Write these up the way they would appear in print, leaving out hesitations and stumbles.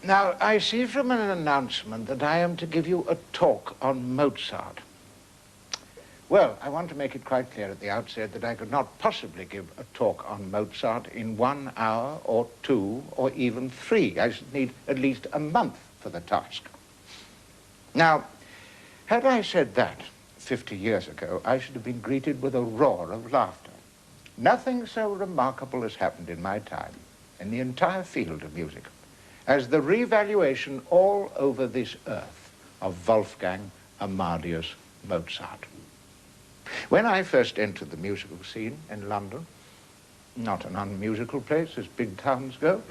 Now, I see from an announcement that I am to give you a talk on Mozart. Well, I want to make it quite clear at the outset that I could not possibly give a talk on Mozart in 1 hour or 2 or even 3. I should need at least a month for the task. Now, had I said that 50 years ago, I should have been greeted with a roar of laughter. Nothing so remarkable has happened in my time, in the entire field of music, as the revaluation all over this earth of Wolfgang Amadeus Mozart. When I first entered the musical scene in London, not an unmusical place as big towns go,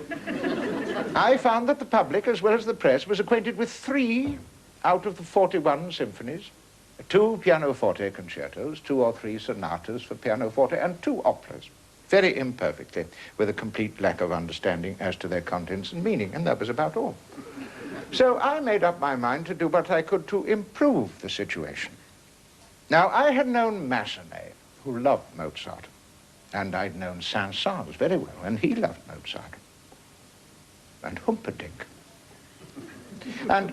I found that the public, as well as the press, was acquainted with 3 out of the 41 symphonies, 2 pianoforte concertos, 2 or 3 sonatas for pianoforte, and 2 operas, very imperfectly, with a complete lack of understanding as to their contents and meaning, and that was about all. So I made up my mind to do what I could to improve the situation. Now, I had known Massenet, who loved Mozart, and I'd known Saint-Saëns very well, and he loved Mozart, and Humperdinck. And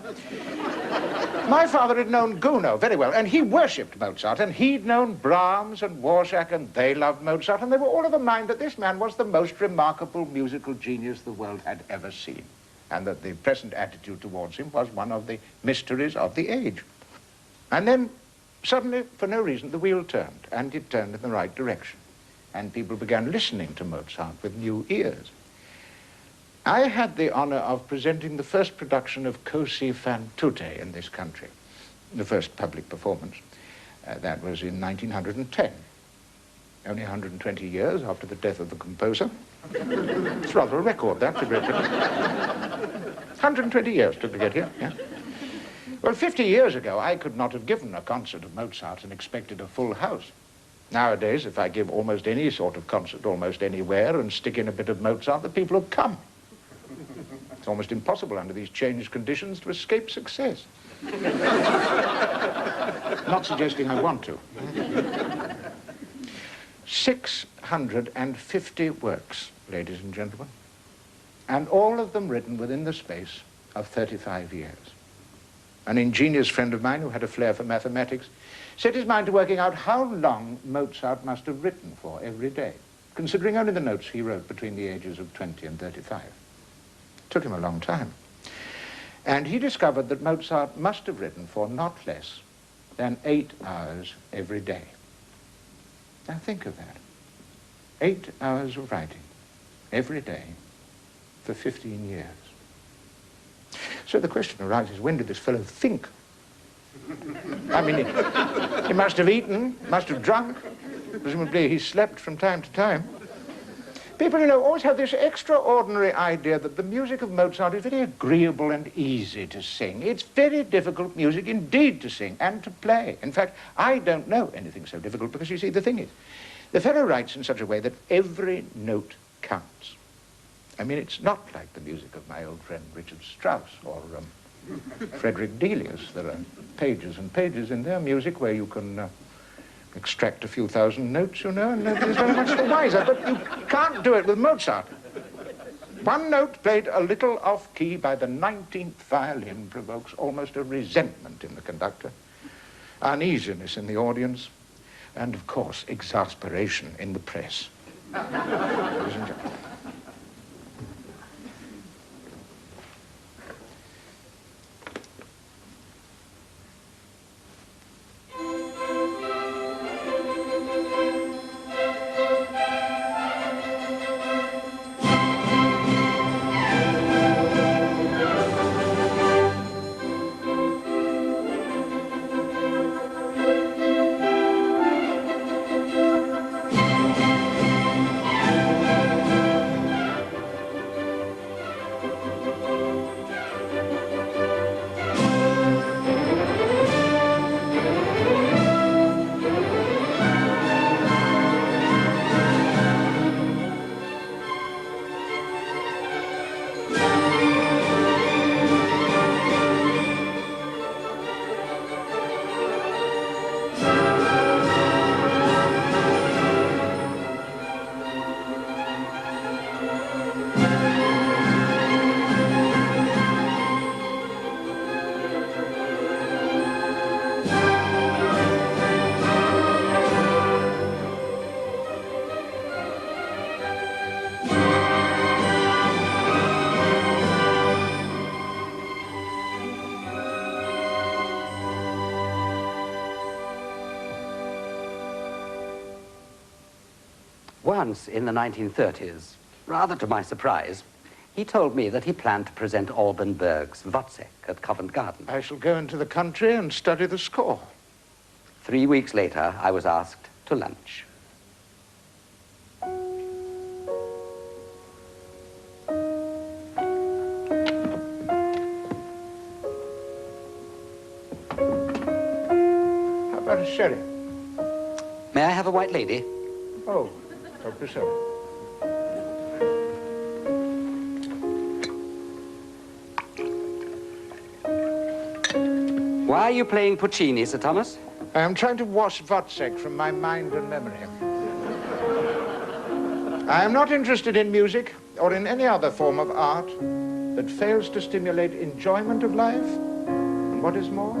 my father had known Gounod very well, and he worshipped Mozart, and he'd known Brahms and Dvorak, and they loved Mozart, and they were all of a mind that this man was the most remarkable musical genius the world had ever seen, and that the present attitude towards him was one of the mysteries of the age. And then, suddenly, for no reason, the wheel turned, and it turned in the right direction, and people began listening to Mozart with new ears. I had the honor of presenting the first production of Così fan tutte in this country, the first public performance. That was in 1910, only 120 years after the death of the composer. It's rather a record, that, for Great Britain. 120 years took to get here, yeah. Well, 50 years ago, I could not have given a concert of Mozart and expected a full house. Nowadays, if I give almost any sort of concert almost anywhere and stick in a bit of Mozart, the people will come. It's almost impossible under these changed conditions to escape success. Not suggesting I want to. 650 works, ladies and gentlemen, and all of them written within the space of 35 years. An ingenious friend of mine who had a flair for mathematics set his mind to working out how long Mozart must have written for every day, considering only the notes he wrote between the ages of 20 and 35. Took him a long time. And he discovered that Mozart must have written for not less than 8 hours every day. Now think of that. 8 hours of writing every day for 15 years. So the question arises, when did this fellow think? I mean, he must have eaten, must have drunk. Presumably he slept from time to time. People, you know, always have this extraordinary idea that the music of Mozart is very agreeable and easy to sing. It's very difficult music indeed to sing and to play. In fact, I don't know anything so difficult because, you see, the thing is, the fellow writes in such a way that every note counts. I mean, it's not like the music of my old friend Richard Strauss or Frederick Delius. There are pages and pages in their music where you can extract a few thousand notes, you know, and nobody's very much the wiser. But you can't do it with Mozart. One note played a little off-key by the 19th violin provokes almost a resentment in the conductor, uneasiness in the audience, and, of course, exasperation in the press. Isn't it? Once, in the 1930s, rather to my surprise, he told me that he planned to present Alban Berg's Wozzeck at Covent Garden. I shall go into the country and study the score. 3 weeks later, I was asked to lunch. How about a sherry? May I have a white lady? Oh, help yourself. Why are you playing Puccini, Sir Thomas? I am trying to wash Wozzeck from my mind and memory. I am not interested in music or in any other form of art that fails to stimulate enjoyment of life and, what is more,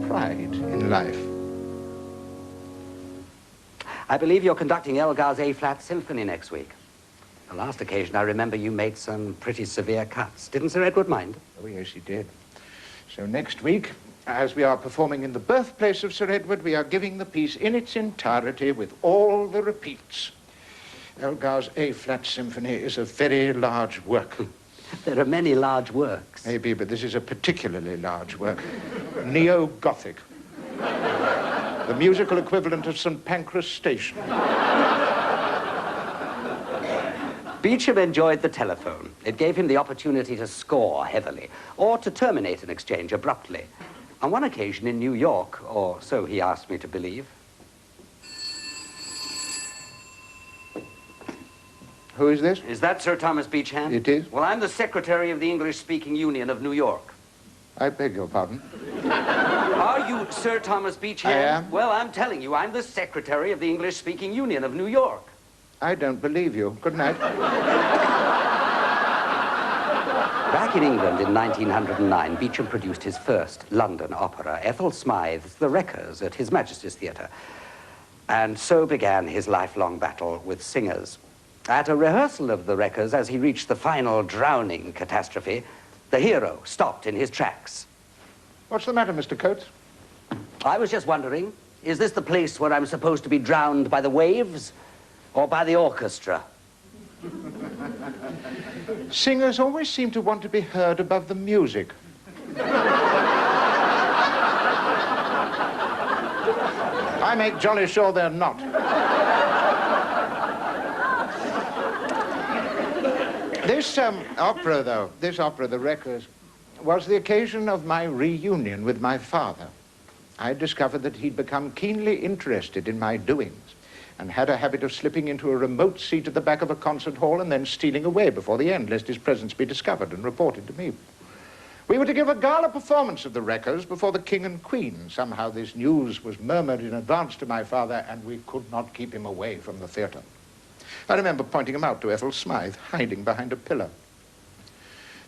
pride in life. I believe you're conducting Elgar's A-flat symphony next week. The last occasion I remember you made some pretty severe cuts. Didn't Sir Edward mind? Oh, yes, he did. So next week, as we are performing in the birthplace of Sir Edward, we are giving the piece in its entirety with all the repeats. Elgar's A-flat symphony is a very large work. There are many large works. Maybe, but this is a particularly large work. Neo-Gothic. The musical equivalent of St. Pancras Station. Beecham enjoyed the telephone. It gave him the opportunity to score heavily, or to terminate an exchange abruptly. On one occasion in New York, or so he asked me to believe. Who is this? Is that Sir Thomas Beecham? It is. Well, I'm the secretary of the English-speaking Union of New York. I beg your pardon. Are you Sir Thomas Beecham? I am. Well, I'm telling you, I'm the secretary of the English-speaking Union of New York. I don't believe you. Good night. Back in England in 1909, Beecham produced his first London opera, Ethel Smythe's The Wreckers, at His Majesty's Theatre. And so began his lifelong battle with singers. At a rehearsal of The Wreckers, as he reached the final drowning catastrophe, the hero stopped in his tracks. What's the matter, Mr. Coates? I was just wondering, is this the place where I'm supposed to be drowned by the waves or by the orchestra? Singers always seem to want to be heard above the music. I make jolly sure they're not. This opera, though, this opera, The Wreckers, was the occasion of my reunion with my father. I discovered that he'd become keenly interested in my doings and had a habit of slipping into a remote seat at the back of a concert hall and then stealing away before the end, lest his presence be discovered and reported to me. We were to give a gala performance of The Wreckers before the King and Queen. Somehow this news was murmured in advance to my father, and we could not keep him away from the theatre. I remember pointing him out to Ethel Smythe, hiding behind a pillar.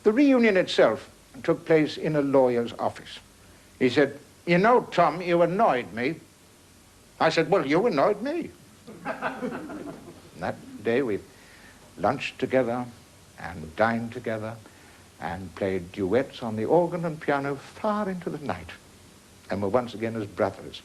The reunion itself took place in a lawyer's office. He said, "You know, Tom, you annoyed me." I said, "Well, you annoyed me." That day we lunched together and dined together and played duets on the organ and piano far into the night, and were once again as brothers.